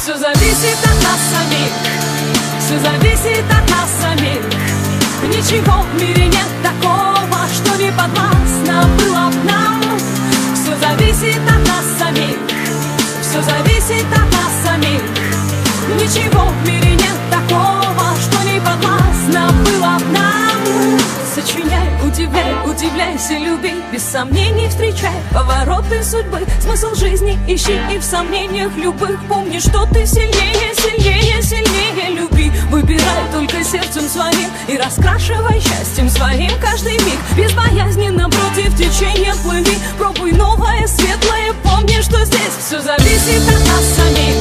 Все зависит от нас самих, все зависит от нас самих. Ничего в мире нет такого, что не подвластно было б нам. Все зависит от нас самих, все зависит от нас самих. Ничего в мире нет такого, что не подвластно было б нам. Сочиняй, удивляй, удивляйся, люби, без сомнений встречай повороты судьбы. Смысл жизни ищи и в сомнениях любых помни, что ты сильнее, сильнее, сильнее. Люби, выбирай только сердцем своим и раскрашивай счастьем своим каждый миг. Безбоязненно против течения плыви, пробуй новое, светлое, помни, что здесь все зависит от нас самих,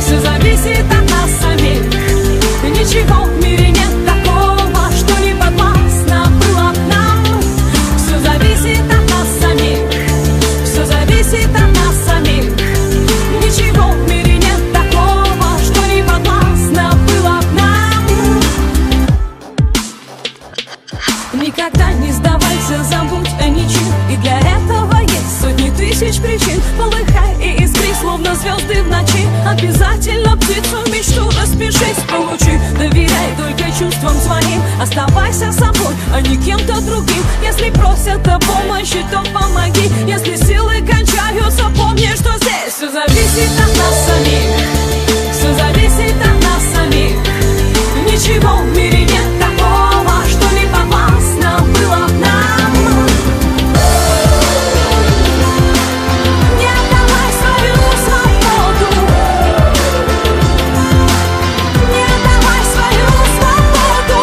все зависит от нас самих. Ничего в мире нет такого, что не подвластно было б нам. Все зависит от нас самих, все зависит от нас самих. Ничего в мире нет такого, что не подвластно было б нам. Никогда не сдавайся, забудь о ничем, и для этого есть сотни тысяч причин. Полыхай и искри, словно звезды в ночи. Обязательно птицу мечту распишись, получи. Доверяй только чувствам своим, оставайся собой, а не кем-то другим. Если просят о помощи, то помоги. Если силы кончаются, помни, что здесь все зависит от нас самих, все зависит от нас самих. Ничего в мире нет такого, что не подвластно было б нам. Не отдавай свою свободу, не отдавай свою свободу,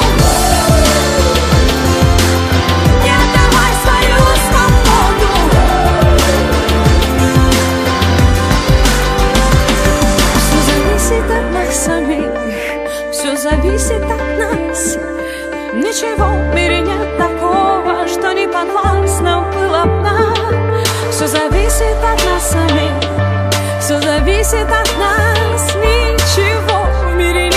не отдавай свою свободу. Все зависит от нас самих, все зависит от нас. Ничего в мире нет такого, что не подвластно было б нам. Все зависит от нас самих, все зависит от нас. Ничего в мире нет